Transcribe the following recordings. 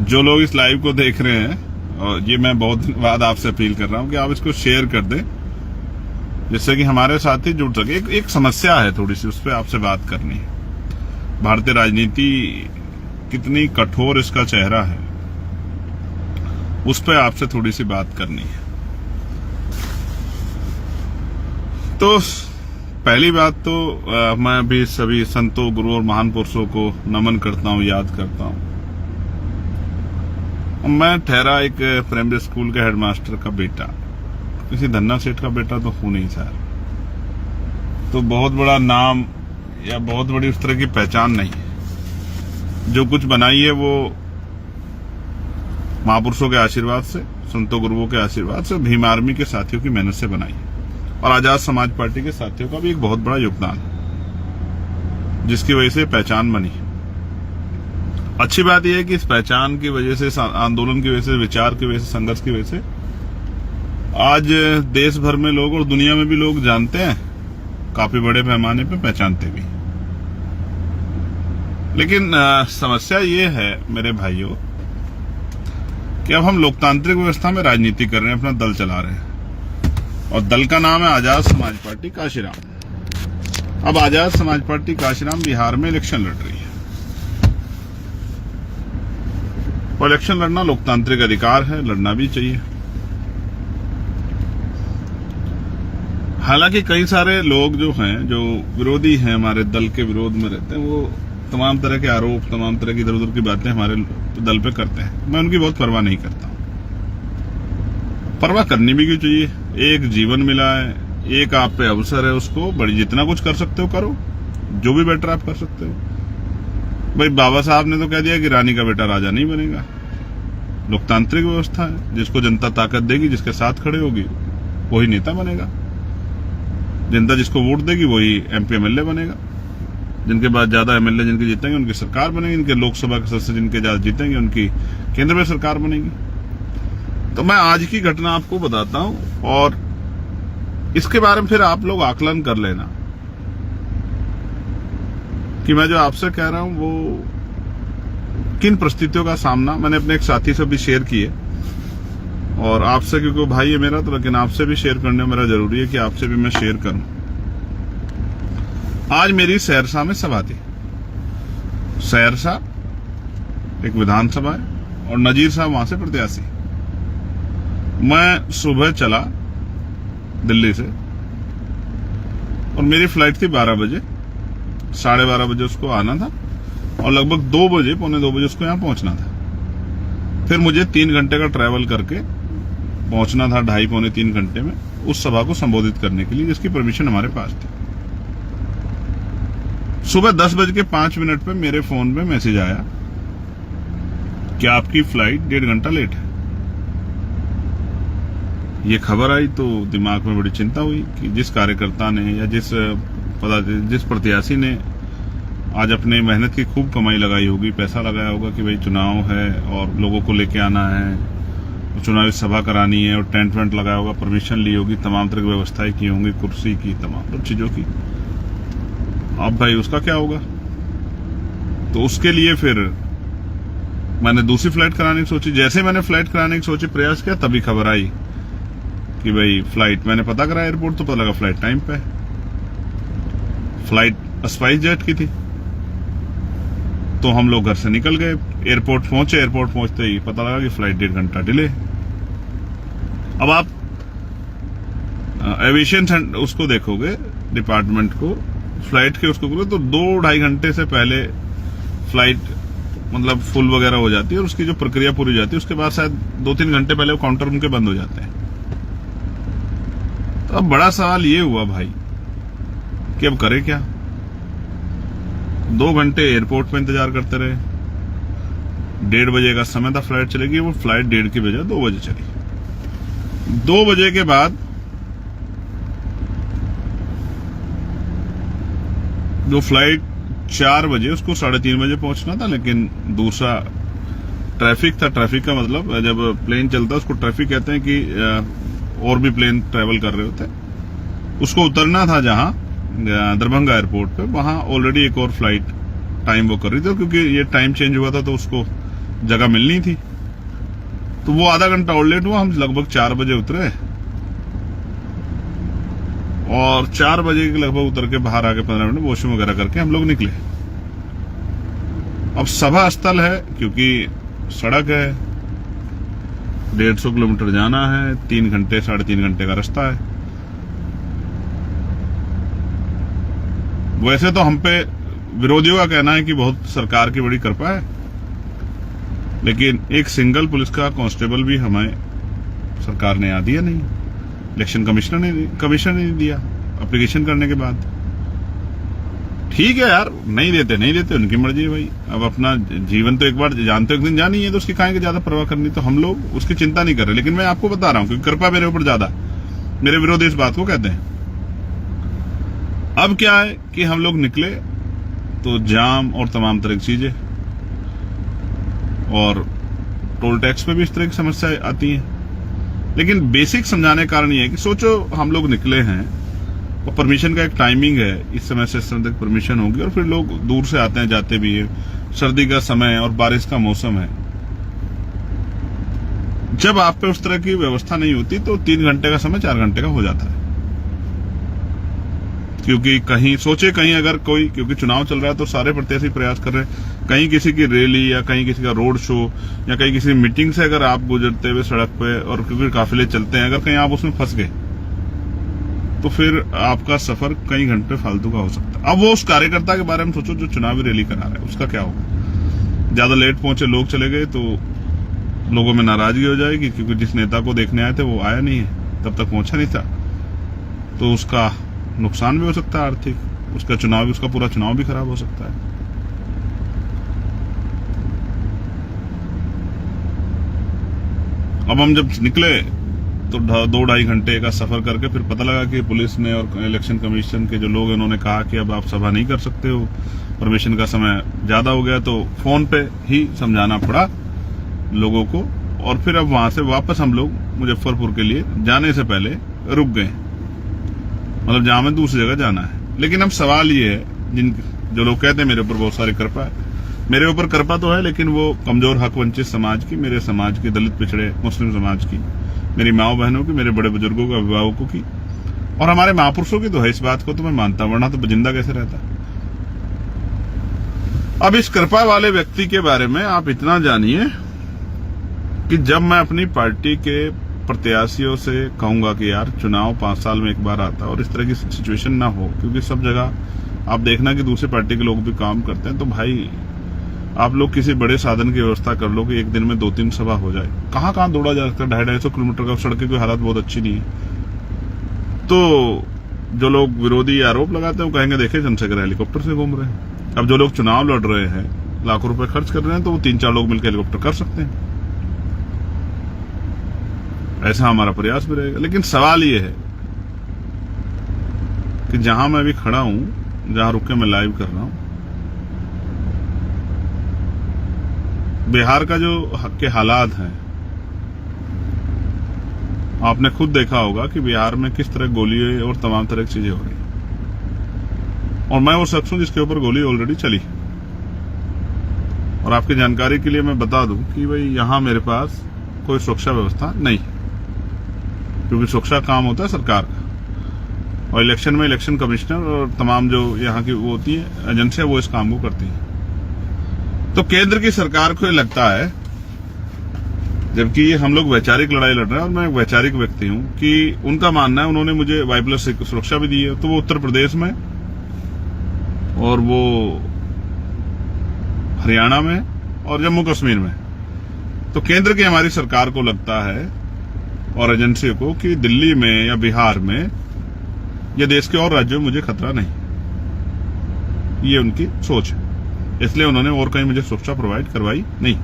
जो लोग इस लाइव को देख रहे हैं, और ये मैं बहुत दिन बाद आपसे अपील कर रहा हूं कि आप इसको शेयर कर दें, जिससे कि हमारे साथी जुड़ सके। एक समस्या है थोड़ी सी, उस पर आपसे बात करनी है। भारतीय राजनीति कितनी कठोर इसका चेहरा है, उस पर आपसे थोड़ी सी बात करनी है। तो पहली बात तो मैं भी सभी संतों, गुरु और महान पुरुषों को नमन करता हूं, याद करता हूं। मैं ठहरा एक प्राइमरी स्कूल के हेडमास्टर का बेटा, किसी धन्ना सेठ का बेटा तो हूं नहीं सर, तो बहुत बड़ा नाम या बहुत बड़ी उस तरह की पहचान नहीं है। जो कुछ बनाई है वो महापुरुषों के आशीर्वाद से, संतों गुरुओं के आशीर्वाद से, भीम आर्मी के साथियों की मेहनत से बनाई है, और आजाद समाज पार्टी के साथियों का भी एक बहुत बड़ा योगदान है, जिसकी वजह से पहचान बनी। अच्छी बात यह है कि इस पहचान की वजह से, आंदोलन की वजह से, विचार की वजह से, संघर्ष की वजह से आज देश भर में लोग और दुनिया में भी लोग जानते हैं, काफी बड़े पैमाने पे पहचानते भी। लेकिन समस्या ये है मेरे भाइयों कि अब हम लोकतांत्रिक व्यवस्था में राजनीति कर रहे हैं, अपना दल चला रहे हैं, और दल का नाम है आजाद समाज पार्टी काशीराम। अब आजाद समाज पार्टी काशीराम बिहार में इलेक्शन लड़ रही है, और इलेक्शन लड़ना लोकतांत्रिक अधिकार है, लड़ना भी चाहिए। हालांकि कई सारे लोग जो हैं, जो विरोधी हैं, हमारे दल के विरोध में रहते हैं, वो तमाम तरह के आरोप, तमाम तरह की इधर उधर की बातें हमारे दल पे करते हैं। मैं उनकी बहुत परवाह नहीं करता हूं। परवाह करनी भी क्यों चाहिए? एक जीवन मिला है, एक आप पे अवसर है, उसको बड़ी जितना कुछ कर सकते हो करो, जो भी बेटर आप कर सकते हो। भाई बाबा साहब ने तो कह दिया कि रानी का बेटा राजा नहीं बनेगा। लोकतांत्रिक व्यवस्था है, जिसको जनता ताकत देगी, जिसके साथ खड़े होगी, वही नेता बनेगा। जनता जिसको वोट देगी वही एमपी एमएलए बनेगा। जिनके बाद ज्यादा एमएलए जिनके जीतेंगे उनकी सरकार बनेगी, इनके लोकसभा के सदस्य जिनके ज्यादा जीतेंगे उनकी केंद्र में सरकार बनेगी। तो मैं आज की घटना आपको बताता हूं, और इसके बारे में फिर आप लोग आकलन कर लेना कि मैं जो आपसे कह रहा हूं वो किन परिस्थितियों का सामना मैंने अपने एक साथी से भी शेयर किए, और आपसे, क्योंकि वो भाई है मेरा, तो लेकिन आपसे भी शेयर करने मेरा जरूरी है कि आपसे भी मैं शेयर करूं। आज मेरी सहरसा में सभा थी। सहरसा एक विधानसभा है, और नजीर साहब वहां से प्रत्याशी। मैं सुबह चला दिल्ली से, और मेरी फ्लाइट थी 12 बजे, 12:30 बजे उसको आना था, और लगभग 2 बजे, पौने 2 बजे उसको यहां पहुंचना था। फिर मुझे 3 घंटे का ट्रैवल करके पहुंचना था, 2.5 पौने 3 घंटे में, उस सभा को संबोधित करने के लिए, जिसकी परमिशन हमारे पास थी। सुबह 10:05 पे मेरे फोन पे मैसेज आया कि आपकी फ्लाइट 1.5 घंटा लेट है। ये खबर आई तो दिमाग में बड़ी चिंता हुई कि जिस कार्यकर्ता ने या जिस प्रत्याशी ने आज अपने मेहनत की खूब कमाई लगाई होगी, पैसा लगाया होगा कि भाई चुनाव है और लोगों को लेके आना है, चुनावी सभा करानी है, और टेंट वेंट लगाया होगा, परमिशन ली होगी, तमाम तरह की व्यवस्थाएं की होंगी, कुर्सी की, तमाम चीजों की। अब भाई उसका क्या होगा? तो उसके लिए फिर मैंने दूसरी फ्लाइट कराने की सोची। जैसे मैंने फ्लाइट कराने की सोची, प्रयास किया, तभी खबर आई कि भाई फ्लाइट, मैंने पता करा एयरपोर्ट, तो पता लगा फ्लाइट टाइम पे। फ्लाइट स्पाइस जेट की थी। तो हम लोग घर से निकल गए, एयरपोर्ट पहुंचे। एयरपोर्ट पहुंचते ही पता लगा कि फ्लाइट 1.5 घंटा डिले। अब आप एविएशन उसको देखोगे, डिपार्टमेंट को, फ्लाइट के उसको करोगे, तो 2-2.5 घंटे से पहले फ्लाइट मतलब फुल वगैरह हो जाती है, और उसकी जो प्रक्रिया पूरी हो जाती है, उसके बाद शायद 2-3 घंटे पहले वो काउंटर उनके बंद हो जाते हैं। तो अब बड़ा सवाल ये हुआ भाई कि अब करे क्या? 2 घंटे एयरपोर्ट पे इंतजार करते रहे। 1:30 बजे का समय था फ्लाइट चलेगी, वो फ्लाइट 1:30 की बजाय 2 बजे चली। 2 बजे के बाद जो फ्लाइट 4 बजे, उसको 3:30 बजे पहुंचना था, लेकिन दूसरा ट्रैफिक था। ट्रैफिक का मतलब जब प्लेन चलता है उसको ट्रैफिक कहते हैं कि और भी प्लेन ट्रेवल कर रहे होते हैं। उसको उतरना था जहां दरभंगा एयरपोर्ट पे, वहां ऑलरेडी एक और फ्लाइट टाइम वो कर रही थी, क्योंकि ये टाइम चेंज हुआ था तो उसको जगह मिलनी थी, तो वो आधा घंटा और लेट हुआ। हम लगभग 4 बजे उतरे और 4 बजे के लगभग उतर के बाहर आके 15 मिनट वॉशरूम वगैरह करके हम लोग निकले। अब सभा स्थल है, क्योंकि सड़क है, 150 किलोमीटर जाना है, 3 घंटे 3.5 घंटे का रास्ता है। वैसे तो हम पे विरोधियों का कहना है कि बहुत सरकार की बड़ी कृपा है, लेकिन एक सिंगल पुलिस का कांस्टेबल भी हमें सरकार ने दिया नहीं। इलेक्शन कमिश्नर ने दिया एप्लीकेशन करने के बाद। ठीक है यार, नहीं देते उनकी मर्जी है भाई। अब अपना जीवन तो एक बार जानते हो, एक दिन जानी है, तो उसकी काहे ज्यादा परवाह करनी। तो हम लोग उसकी चिंता नहीं कर रहे, लेकिन मैं आपको बता रहा हूं कि कृपा मेरे ऊपर ज्यादा, मेरे विरोधी इस बात को कहते हैं। अब क्या है कि हम लोग निकले तो जाम और तमाम तरह की चीजें, और टोल टैक्स में भी इस तरह की समस्या आती है। लेकिन बेसिक समझाने का कारण ये है कि सोचो हम लोग निकले हैं और परमिशन का एक टाइमिंग है, इस समय से इस समय तक परमिशन होगी, और फिर लोग दूर से आते हैं जाते भी है, सर्दी का समय और बारिश का मौसम है। जब आप पे उस तरह की व्यवस्था नहीं होती तो 3 घंटे का समय 4 घंटे का हो जाता है। क्योंकि कहीं अगर कोई, क्योंकि चुनाव चल रहा है तो सारे प्रत्याशी प्रयास कर रहे हैं, कहीं किसी की रैली या कहीं किसी का रोड शो या कहीं किसी मीटिंग से अगर आप गुजरते हुए सड़क पे, और क्योंकि काफिले चलते हैं, अगर कहीं आप उसमें फंस गए तो फिर आपका सफर कई घंटे फालतू का हो सकता है। अब वो उस कार्यकर्ता के बारे में सोचो जो चुनावी रैली करा रहा है, उसका क्या होगा। ज्यादा लेट पहुंचे लोग चले गए तो लोगों में नाराजगी हो जाएगी, क्योंकि जिस नेता को देखने आए थे वो आया नहीं है, तब तक पहुंचा नहीं था, तो उसका नुकसान भी हो सकता है आर्थिक, उसका पूरा चुनाव भी खराब हो सकता है। अब हम जब निकले तो 2-2.5 घंटे का सफर करके फिर पता लगा कि पुलिस ने और इलेक्शन कमीशन के जो लोग हैं उन्होंने कहा कि अब आप सभा नहीं कर सकते हो, परमिशन का समय ज्यादा हो गया। तो फोन पे ही समझाना पड़ा लोगों को, और फिर अब वहां से वापस हम लोग मुजफ्फरपुर के लिए जाने से पहले रुक गए, मतलब जहां हमें दूसरी जगह जाना है। लेकिन अब सवाल ये है, जो लोग कहते हैं मेरे ऊपर बहुत सारी कृपा है, मेरे ऊपर कृपा तो है, लेकिन वो कमजोर हक वंचित समाज की, मेरे समाज की, दलित पिछड़े मुस्लिम समाज की, मेरी माओ बहनों की, मेरे बड़े बुजुर्गों के, अभिभावकों की, और हमारे महापुरुषों की तो है। इस बात को तो मैं मानता हूं, वरना तो जिंदा कैसे रहता। अब इस कृपा वाले व्यक्ति के बारे में आप इतना जानिए कि जब मैं अपनी पार्टी के प्रत्याशियों से कहूंगा कि यार चुनाव 5 साल में एक बार आता है और इस तरह की सिचुएशन ना हो, क्योंकि सब जगह आप देखना कि दूसरी पार्टी के लोग भी काम करते हैं, तो भाई आप लोग किसी बड़े साधन की व्यवस्था कर लो कि एक दिन में 2-3 सभा हो जाए। कहां दौड़ा जा सकता है, 250-250 किलोमीटर का, सड़कें की हालत बहुत अच्छी नहीं है। तो जो लोग विरोधी आरोप लगाते हैं वो कहेंगे देखिए चंद्रशेखर हेलीकॉप्टर से घूम रहे हैं। अब जो लोग चुनाव लड़ रहे हैं, लाखों रुपए खर्च कर रहे हैं, तो वो 3-4 लोग मिलकर हेलीकॉप्टर कर सकते हैं। ऐसा हमारा प्रयास भी रहेगा। लेकिन सवाल ये है कि जहां मैं अभी खड़ा हूं, जहां रुक के मैं लाइव कर रहा हूं, बिहार का जो के हालात हैं, आपने खुद देखा होगा कि बिहार में किस तरह गोली और तमाम तरह की चीजें हो रही, और मैं वो शख्स हूं जिसके ऊपर गोली ऑलरेडी चली। और आपकी जानकारी के लिए मैं बता दूं कि भाई यहां मेरे पास कोई सुरक्षा व्यवस्था नहीं है, क्योंकि सुरक्षा काम होता है सरकार का, और इलेक्शन में इलेक्शन कमिश्नर और तमाम जो यहाँ की वो होती है एजेंसियां, वो इस काम को करती है। तो केंद्र की सरकार को लगता है, जबकि ये हम लोग वैचारिक लड़ाई लड़ रहे हैं और मैं एक वैचारिक व्यक्ति हूं, कि उनका मानना है, उन्होंने मुझे Y+ सुरक्षा भी दी है, तो वो उत्तर प्रदेश में और वो हरियाणा में और जम्मू कश्मीर में। तो केंद्र की हमारी सरकार को लगता है और एजेंसी को कि दिल्ली में या बिहार में या देश के और राज्यों में मुझे खतरा नहीं, ये उनकी सोच है, इसलिए उन्होंने और कहीं मुझे सुरक्षा प्रोवाइड करवाई नहीं।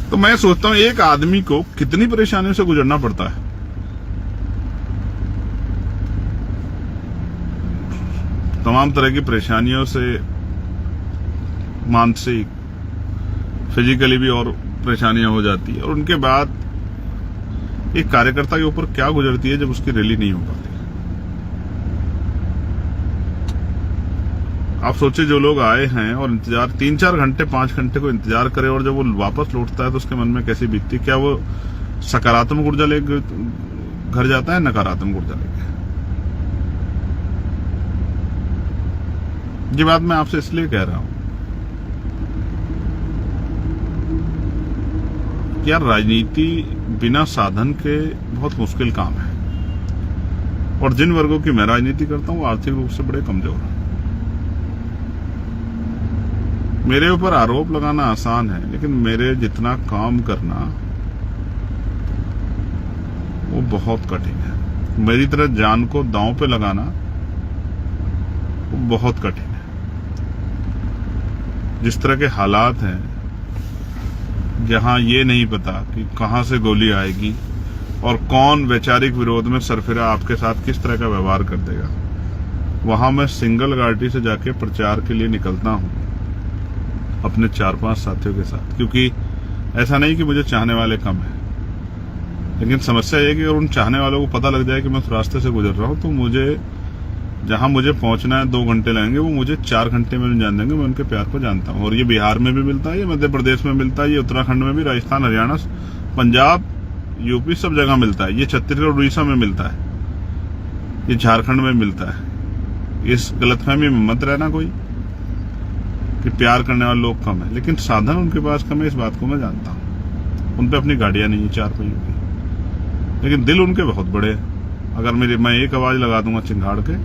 तो मैं सोचता हूं एक आदमी को कितनी परेशानियों से गुजरना पड़ता है। तमाम तरह की परेशानियों से, मानसिक, फिजिकली भी और परेशानियां हो जाती है, और उनके बाद एक कार्यकर्ता के ऊपर क्या गुजरती है जब उसकी रैली नहीं हो पाती। आप सोचिए जो लोग आए हैं और इंतजार 3-4 घंटे 5 घंटे को इंतजार करे और जब वो वापस लौटता है तो उसके मन में कैसी बीतती, क्या वो सकारात्मक ऊर्जा लेके घर जाता है, नकारात्मक ऊर्जा लेके? ये बात मैं आपसे इसलिए कह रहा हूं कि यार राजनीति बिना साधन के बहुत मुश्किल काम है, और जिन वर्गों की मैं राजनीति करता हूं वो आर्थिक रूप से बड़े कमजोर हैं। मेरे ऊपर आरोप लगाना आसान है, लेकिन मेरे जितना काम करना वो बहुत कठिन है। मेरी तरह जान को दांव पे लगाना वो बहुत कठिन है। जिस तरह के हालात हैं, जहां ये नहीं पता कि कहां से गोली आएगी और कौन वैचारिक विरोध में सरफिरा आपके साथ किस तरह का व्यवहार कर देगा, वहां मैं सिंगल गाड़ी से जाके प्रचार के लिए निकलता हूं अपने 4-5 साथियों के साथ, क्योंकि ऐसा नहीं कि मुझे चाहने वाले कम है, लेकिन समस्या ये है कि अगर उन चाहने वालों को पता लग जाए कि मैं उस रास्ते से गुजर रहा हूं तो मुझे जहां मुझे पहुंचना है 2 घंटे लगेंगे, वो मुझे 4 घंटे में जान देंगे। मैं उनके प्यार को जानता हूं, और ये बिहार में भी मिलता है, ये मध्य प्रदेश में मिलता है, ये उत्तराखंड में भी, राजस्थान, हरियाणा, पंजाब, यूपी, सब जगह मिलता है। ये छत्तीसगढ़, उड़ीसा में मिलता है, ये झारखंड में मिलता है। इस गलतफहमी में मत रहना कोई कि प्यार करने वाले लोग कम है, लेकिन साधन उनके पास कम है, इस बात को मैं जानता हूं। उन पे अपनी गाड़ियां नहीं है 4 पहियों की, लेकिन दिल उनके बहुत बड़े हैं। अगर मैं एक आवाज लगा दूंगा चिंगाड़ के,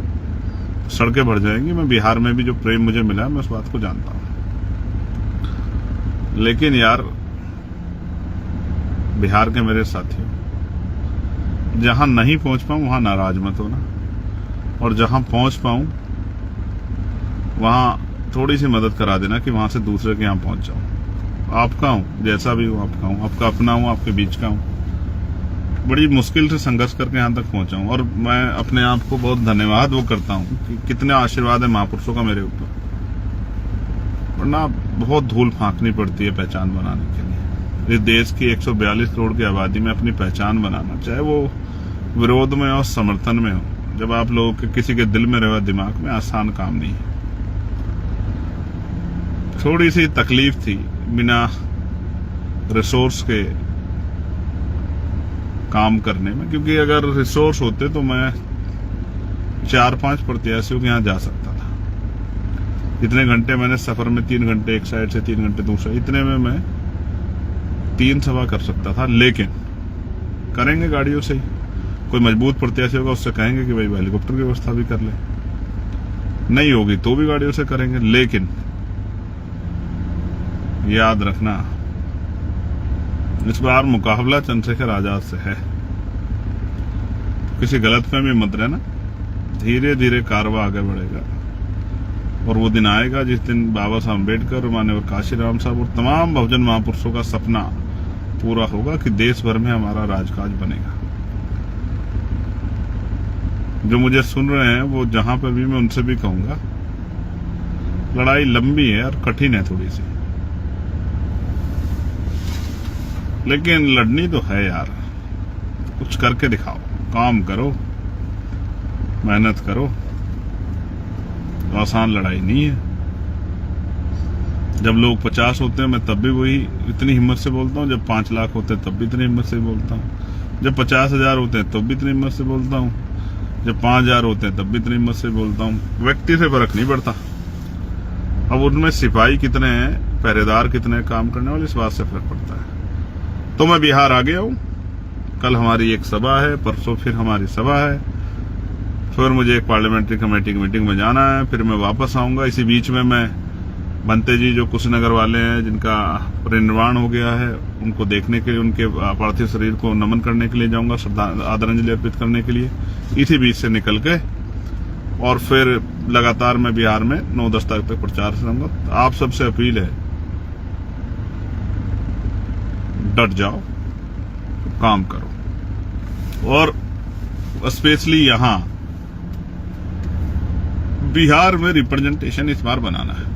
सड़कें भर जाएंगी। मैं बिहार में भी जो प्रेम मुझे मिला है, मैं उस बात को जानता हूं। लेकिन यार बिहार के मेरे साथियों, जहां नहीं पहुंच पाऊं वहां नाराज मत होना, और जहां पहुंच पाऊं वहां थोड़ी सी मदद करा देना कि वहां से दूसरे के यहां पहुंच जाऊं। आपका हूं, जैसा भी हूं आपका हूं, आपका अपना हूं, आपके बीच का हूं। बड़ी मुश्किल से संघर्ष करके यहां तक पहुंचा हूं, और मैं अपने आप को बहुत धन्यवाद वो करता हूं कि कितने आशीर्वाद है महापुरुषों का मेरे ऊपर। वरना बहुत धूल फांकनी पड़ती है पहचान बनाने के लिए। इस देश की 142 करोड़ की आबादी में अपनी पहचान बनाना, चाहे वो विरोध में और समर्थन में हो, जब आप लोगों के किसी के दिल में रहे दिमाग में, आसान काम नहीं है। थोड़ी सी तकलीफ थी बिना रिसोर्स के काम करने में, क्योंकि अगर रिसोर्स होते तो मैं 4-5 प्रत्याशियों के यहां जा सकता था। इतने घंटे मैंने सफर में 3 घंटे एक साइड से, 3 घंटे दूसरा, इतने में मैं 3 सभा कर सकता था। लेकिन करेंगे गाड़ियों से ही। कोई मजबूत प्रत्याशी होगा, उससे कहेंगे कि भाई हेलीकॉप्टर की व्यवस्था भी कर ले, नहीं होगी तो भी गाड़ियों से करेंगे। लेकिन याद रखना, इस बार मुकाबला चंद्रशेखर आजाद से है। किसी गलतफहमी मत रहना, धीरे धीरे कारवा आगे बढ़ेगा, और वो दिन आएगा जिस दिन बाबा साहब अम्बेडकर, माननीय काशीराम साहब और तमाम बहुजन महापुरुषों का सपना पूरा होगा कि देश भर में हमारा राजकाज बनेगा। जो मुझे सुन रहे हैं वो जहां पर भी, मैं उनसे भी कहूंगा, लड़ाई लंबी है और कठिन है थोड़ी सी, लेकिन लड़नी तो है यार। कुछ करके दिखाओ, काम करो, मेहनत करो। तो आसान लड़ाई नहीं है। जब लोग 50 होते हैं मैं तब भी वही इतनी हिम्मत से बोलता हूँ, जब 5 लाख होते हैं तब भी इतनी हिम्मत से बोलता हूँ, जब 50,000 होते हैं तब भी इतनी हिम्मत से बोलता हूँ, जब 5,000 होते हैं तब भी इतनी हिम्मत से बोलता हूँ। व्यक्ति से फर्क नहीं पड़ता। अब उनमें सिपाही कितने हैं, पहरेदार कितने हैं काम करने वाले, इस बात से फर्क पड़ता है। तो मैं बिहार आ गया हूं। कल हमारी एक सभा है, परसों फिर हमारी सभा है, फिर मुझे एक पार्लियामेंट्री कमेटी की मीटिंग में जाना है, फिर मैं वापस आऊंगा। इसी बीच में मैं बनते जी जो कुशीनगर वाले हैं, जिनका परिनिर्वाण हो गया है, उनको देखने के लिए, उनके पार्थिव शरीर को नमन करने के लिए जाऊंगा, आदरांजलि अर्पित करने के लिए। इसी बीच से निकल के और फिर लगातार मैं बिहार में 9-10 तारीख तक प्रचार से रहूंगा। आप सबसे अपील है, डट जाओ, काम करो, और स्पेशली यहां बिहार में रिप्रेजेंटेशन इस बार बनाना है।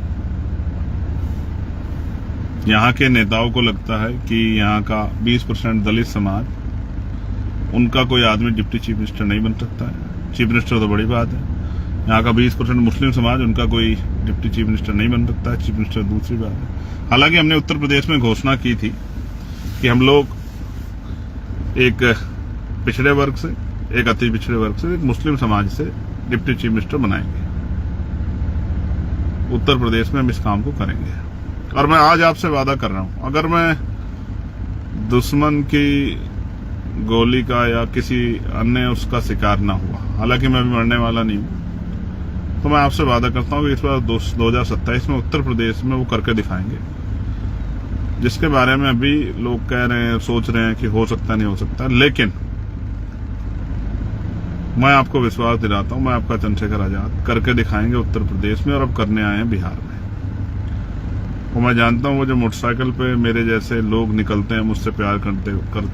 यहां के नेताओं को लगता है कि यहां का 20% दलित समाज, उनका कोई आदमी डिप्टी चीफ मिनिस्टर नहीं बन सकता है। चीफ मिनिस्टर तो बड़ी बात है, यहाँ का 20% मुस्लिम समाज, उनका कोई डिप्टी चीफ मिनिस्टर नहीं बन सकता। चीफ मिनिस्टर दूसरी बात है। हालांकि हमने उत्तर प्रदेश में घोषणा की थी कि हम लोग एक पिछड़े वर्ग से, एक अति पिछड़े वर्ग से, एक मुस्लिम समाज से डिप्टी चीफ मिनिस्टर बनाएंगे। उत्तर प्रदेश में हम इस काम को करेंगे। और मैं आज आपसे वादा कर रहा हूं, अगर मैं दुश्मन की गोली का या किसी अन्य उसका शिकार ना हुआ, हालांकि मैं अभी मरने वाला नहीं हूं, तो मैं आपसे वादा करता हूं कि इस बार 2027 में उत्तर प्रदेश में वो करके दिखाएंगे, जिसके बारे में अभी लोग कह रहे हैं, सोच रहे हैं कि हो सकता नहीं हो सकता। लेकिन मैं आपको विश्वास दिलाता हूं, मैं आपका चंद्रशेखर आजाद करके दिखाएंगे उत्तर प्रदेश में, और अब करने आए हैं बिहार में। और मैं जानता हूं वो जो मोटरसाइकिल पे मेरे जैसे लोग निकलते हैं, मुझसे प्यार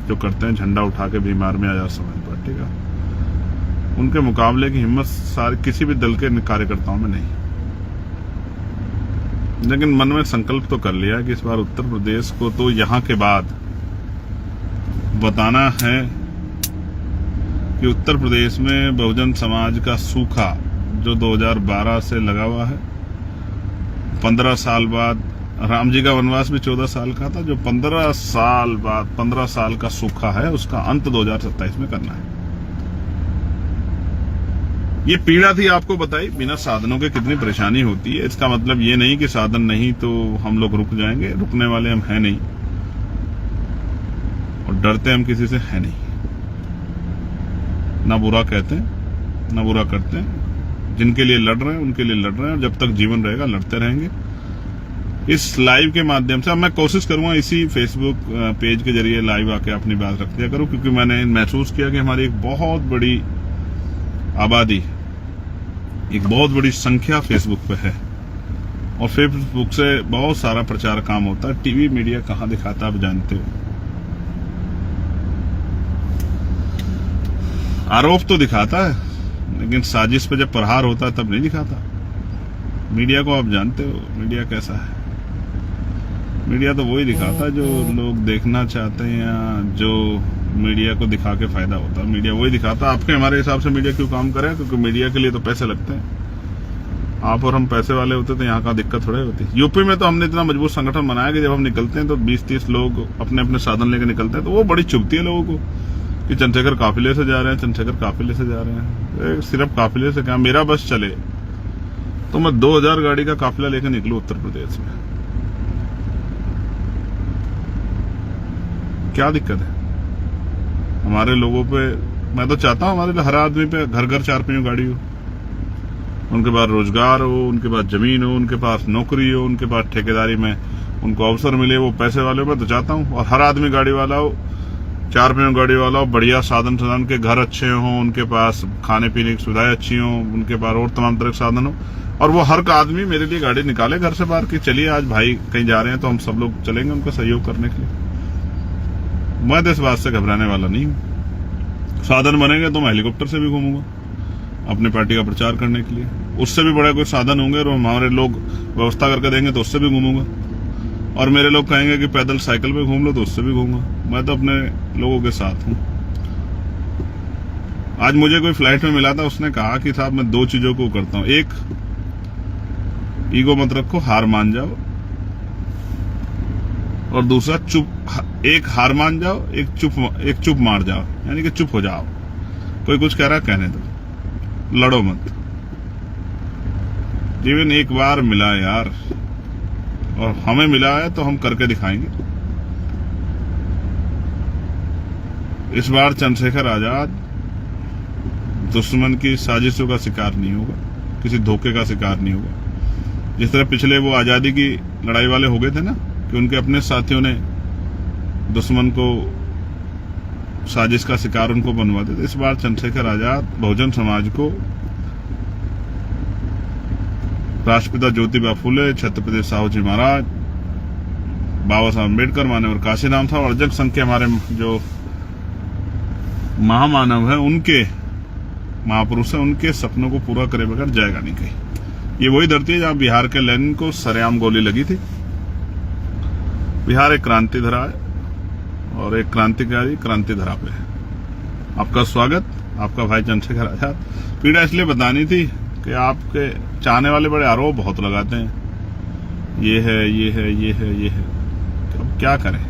जो करते हैं, झंडा उठा के बीमार में आजाद समाज पार्टी का, उनके मुकाबले की हिम्मत सारे किसी भी दल के कार्यकर्ताओं में नहीं। लेकिन मन में संकल्प तो कर लिया कि इस बार उत्तर प्रदेश को तो यहां के बाद बताना है कि उत्तर प्रदेश में बहुजन समाज का सूखा जो 2012 से लगा हुआ है, 15 साल बाद, राम जी का वनवास भी 14 साल का था, जो 15 साल बाद 15 साल का सूखा है, उसका अंत 2027 में करना है। ये पीड़ा थी आपको बताई, बिना साधनों के कितनी परेशानी होती है। इसका मतलब ये नहीं कि साधन नहीं तो हम लोग रुक जाएंगे, रुकने वाले हम हैं नहीं, और डरते हम किसी से है नहीं। ना बुरा कहते हैं, ना बुरा करते हैं। जिनके लिए लड़ रहे हैं उनके लिए लड़ रहे हैं, और जब तक जीवन रहेगा लड़ते रहेंगे। इस लाइव के माध्यम से अब मैं कोशिश करूंगा इसी फेसबुक पेज के जरिए लाइव आके अपनी बात रख दिया करूं, क्योंकि मैंने महसूस किया कि हमारी एक बहुत बड़ी आबादी, एक बहुत बड़ी संख्या फेसबुक पे है, और फेसबुक से बहुत सारा प्रचार काम होता है। टीवी मीडिया कहां दिखाता आप जानते हो। आरोप तो दिखाता है, लेकिन साजिश पे जब प्रहार होता है तब नहीं दिखाता। मीडिया को आप जानते हो, मीडिया कैसा है। मीडिया तो वही दिखाता है जो लोग देखना चाहते हैं, या जो मीडिया को दिखा के फायदा होता है। मीडिया वही दिखाता है। आपके हमारे हिसाब से मीडिया क्यों काम करे? क्योंकि मीडिया के लिए तो पैसे लगते हैं। आप और हम पैसे वाले होते तो यहाँ का दिक्कत थोड़ी होती। यूपी में तो हमने इतना मजबूत संगठन बनाया कि जब हम निकलते हैं तो 20-30 लोग अपने अपने साधन लेकर निकलते हैं, तो वो बड़ी चुभती है लोगों को कि चंद्रशेखर काफिले से जा रहे हैं, चंद्रशेखर काफिले से जा रहे हैं। सिर्फ काफिले से क्या, मेरा बस चले तो मैं 2000 गाड़ी का काफिला लेकर निकलूं उत्तर प्रदेश में, क्या दिक्कत है? हमारे लोगों पे, मैं तो चाहता हूं हमारे हर आदमी पे घर घर 4 पहियों गाड़ी हो, उनके पास रोजगार हो, उनके पास जमीन हो, उनके पास नौकरी हो, उनके पास ठेकेदारी में उनको अवसर मिले, वो पैसे वाले हो। मैं तो चाहता हूं और हर आदमी गाड़ी वाला हो, 4 पहियों गाड़ी वाला हो, बढ़िया साधन के घर अच्छे हों, उनके पास खाने पीने की सुविधाएं अच्छी हों, उनके पास और तमाम तरह के साधन हो, और वो हर आदमी मेरे लिए गाड़ी निकाले घर से बाहर की, चलिए आज भाई कहीं जा रहे हैं तो हम सब लोग चलेंगे उनका सहयोग करने के लिए। मैं तो इस बात से घबराने वाला नहीं हूं। साधन बनेंगे तो मैं हेलीकॉप्टर से भी घूमूंगा अपनी पार्टी का प्रचार करने के लिए। उससे भी बड़े कोई साधन होंगे और हमारे लोग व्यवस्था करके देंगे तो उससे भी घूमूंगा, और मेरे लोग कहेंगे कि पैदल साइकिल पे घूम लो तो उससे भी घूमूंगा। मैं तो अपने लोगों के साथ हूं। आज मुझे कोई फ्लाइट में मिला था, उसने कहा कि साहब मैं 2 चीजों को करता हूं, एक ईगो मत रखो, हार मान जाओ, और दूसरा एक हार मान जाओ, एक चुप मार जाओ, यानी कि चुप हो जाओ। कोई कुछ कह रहा है कहने दो, लड़ो मत। जीवन एक बार मिला यार, और हमें मिला है तो हम करके दिखाएंगे। इस बार चंद्रशेखर आजाद दुश्मन की साजिशों का शिकार नहीं होगा, किसी धोखे का शिकार नहीं होगा। जिस तरह पिछले वो आजादी की लड़ाई वाले हो गए थे ना, कि उनके अपने साथियों ने दुश्मन को साजिश का शिकार उनको बनवा देते। इस बार चंद्रशेखर आजाद बहुजन समाज को राष्ट्रपिता ज्योतिबा फुले, छत्रपति साहू जी महाराज, बाबा साहब अम्बेडकर, माननीय काशीराम साहब और अजक संघ के हमारे जो महामानव है, उनके महापुरुष है, उनके सपनों को पूरा करे बगैर जाएगा नहीं कहीं। ये वही धरती है जहां बिहार के लेनिन को सरेआम गोली लगी थी। बिहार एक क्रांति धरा है, और एक क्रांतिकारी क्रांति धरा पे है। आपका स्वागत, आपका भाई चंद्रशेखर आजाद। पीड़ा इसलिए बतानी थी कि आपके चाहने वाले बड़े आरोप बहुत लगाते हैं, ये है, ये है, ये है, ये है। अब क्या करें?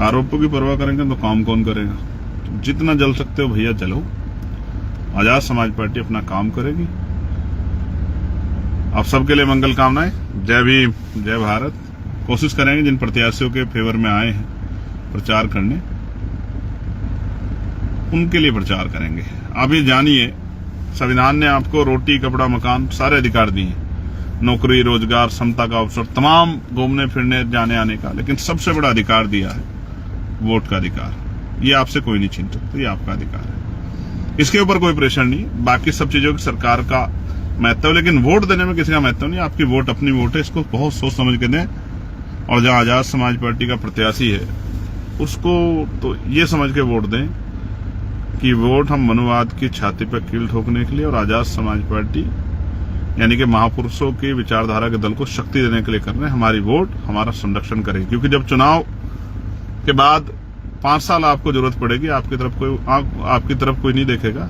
आरोपों की परवाह करेंगे तो काम कौन करेगा? तो जितना जल सकते हो भैया जलो। आजाद समाज पार्टी अपना काम करेगी। आप सबके लिए मंगल कामनाएं। जय भीम, जय भारत। कोशिश करेंगे जिन प्रत्याशियों के फेवर में आए हैं प्रचार करने, उनके लिए प्रचार करेंगे। आप ये जानिए, संविधान ने आपको रोटी, कपड़ा, मकान सारे अधिकार दिए हैं, नौकरी, रोजगार, समता का अवसर, तमाम घूमने फिरने, जाने आने का, लेकिन सबसे बड़ा अधिकार दिया है वोट का अधिकार। ये आपसे कोई नहीं छीन सकता, ये आपका अधिकार है। इसके ऊपर कोई प्रेशर नहीं। बाकी सब चीजों की सरकार का महत्व, लेकिन वोट देने में किसी का महत्व नहीं। आपकी वोट अपनी वोट है, इसको बहुत सोच समझ के दें। और जहां आजाद समाज पार्टी का प्रत्याशी है उसको तो ये समझ के वोट दें कि वोट हम मनुवाद की छाती पर कील ठोकने के लिए और आजाद समाज पार्टी यानी कि महापुरुषों की विचारधारा के दल को शक्ति देने के लिए कर रहे हैं। हमारी वोट हमारा संरक्षण करेगी, क्योंकि जब चुनाव के बाद 5 साल आपको जरूरत पड़ेगी, आपकी तरफ कोई नहीं देखेगा,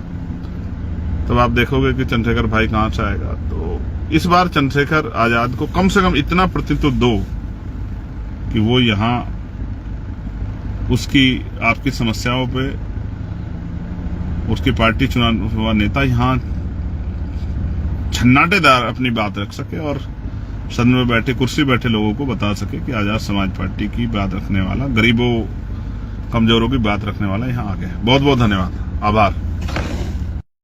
तब आप देखोगे कि चंद्रशेखर भाई कहां से आएगा। तो इस बार चंद्रशेखर आजाद को कम से कम इतना प्रतित्व दो कि वो यहां उसकी आपकी समस्याओं पे उसकी पार्टी चुना हुआ नेता यहां छन्नाटेदार अपनी बात रख सके और सदन में बैठे, कुर्सी बैठे लोगों को बता सके कि आजाद समाज पार्टी की बात रखने वाला, गरीबों, कमजोरों की बात रखने वाला यहां आ गया। बहुत बहुत धन्यवाद, आभार।